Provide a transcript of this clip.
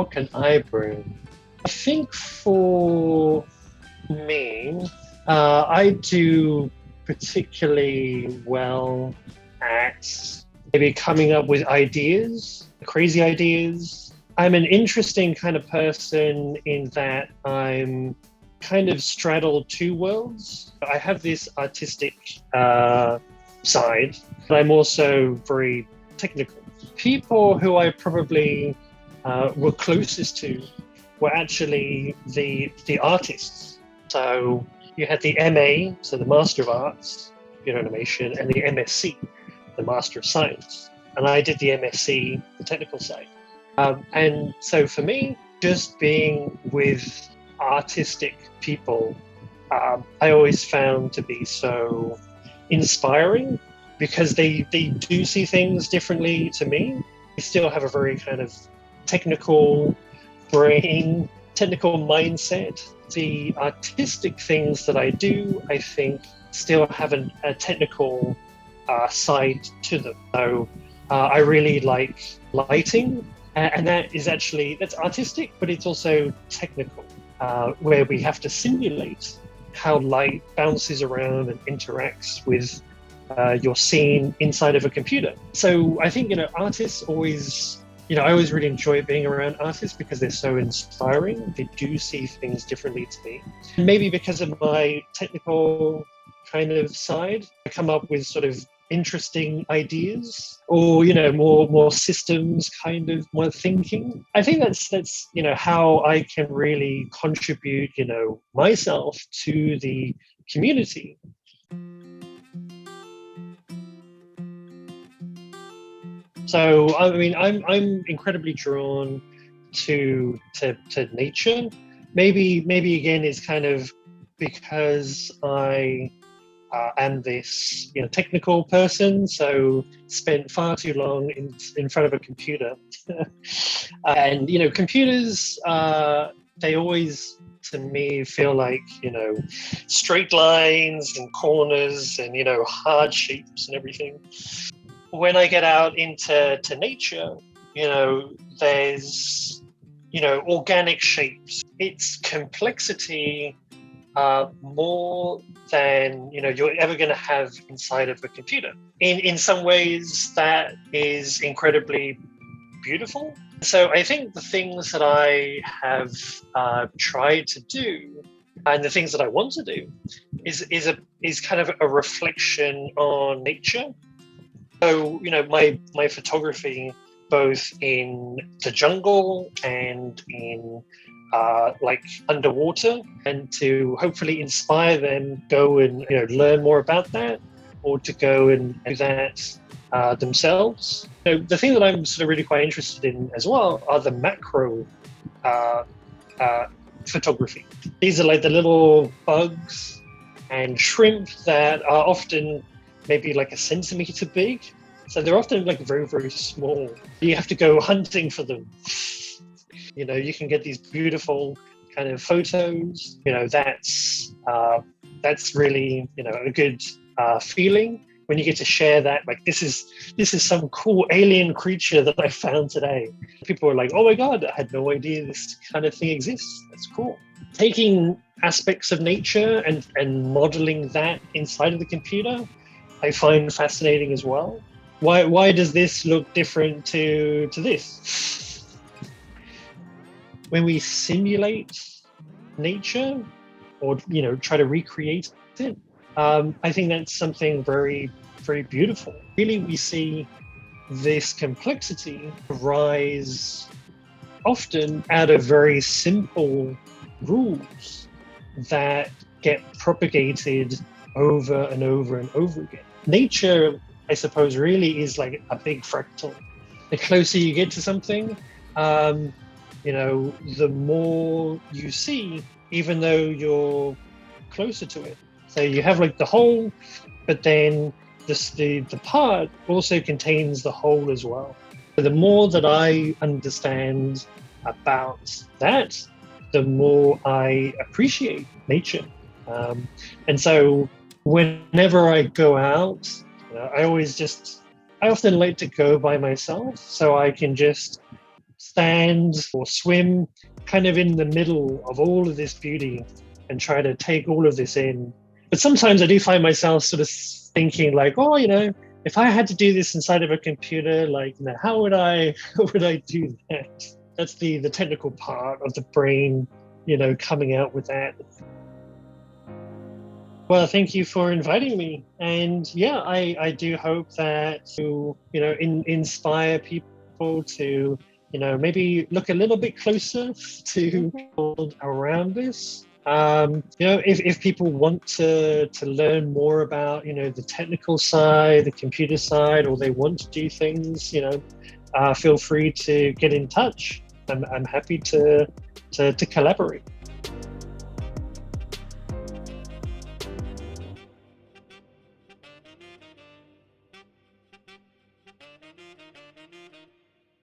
what can I bring? I think for me, I do particularly well at maybe coming up with ideas, crazy ideas. I'm an interesting kind of person in that I'm kind of straddle two worlds. I have this artistic side, but I'm also very technical. People who I probably were closest to were actually the artists. So you had the MA, so the Master of Arts, Computer Animation, and the MSc, the Master of Science. And I did the MSc, the technical side. And so for me, just being with artistic people, I always found to be so inspiring because they do see things differently to me. They still have a very kind of technical brain, technical mindset. The artistic things that I do, I think, still have a technical side to them. So I really like lighting, and that's artistic, but it's also technical, where we have to simulate how light bounces around and interacts with your scene inside of a computer. So I think, artists always, I always really enjoy being around artists because they're so inspiring. They do see things differently to me. Maybe because of my technical kind of side, I come up with sort of interesting ideas or, more systems kind of more thinking. I think that's how I can really contribute, myself to the community. So, I mean, I'm incredibly drawn to nature. Maybe again is kind of because I am this technical person, so spent far too long in front of a computer. And computers, they always to me feel like straight lines and corners and hard shapes and everything. When I get out into nature, there's organic shapes. It's complexity more than you're ever going to have inside of a computer. In some ways, that is incredibly beautiful. So I think the things that I have tried to do, and the things that I want to do, is kind of a reflection on nature. So my photography, both in the jungle and in like underwater, and to hopefully inspire them go and learn more about that, or to go and do that themselves. The thing that I'm sort of really quite interested in as well are the macro photography. These are like the little bugs and shrimp that are often maybe like a centimeter big. So they're often like very, very small. You have to go hunting for them. You can get these beautiful kind of photos. That's really, a good feeling when you get to share that. Like, this is some cool alien creature that I found today. People are like, oh my God, I had no idea this kind of thing exists. That's cool. Taking aspects of nature and modeling that inside of the computer, I find fascinating as well. Why does this look different to this? When we simulate nature or try to recreate it, I think that's something very, very beautiful. Really, we see this complexity rise often out of very simple rules that get propagated over and over and over again. Nature, I suppose, really is like a big fractal. The closer you get to something, the more you see, even though you're closer to it. So you have like the whole, but then the part also contains the whole as well. So the more that I understand about that, the more I appreciate nature. And so whenever I go out, I often like to go by myself so I can just stand or swim kind of in the middle of all of this beauty and try to take all of this in. But sometimes I do find myself sort of thinking like, oh, if I had to do this inside of a computer, like, how would I do that? That's the technical part of the brain, coming out with that. Well, thank you for inviting me. And yeah, I do hope that to, inspire people to, maybe look a little bit closer to people around us. If people want to learn more about, the technical side, the computer side, or they want to do things, feel free to get in touch. I'm happy to collaborate.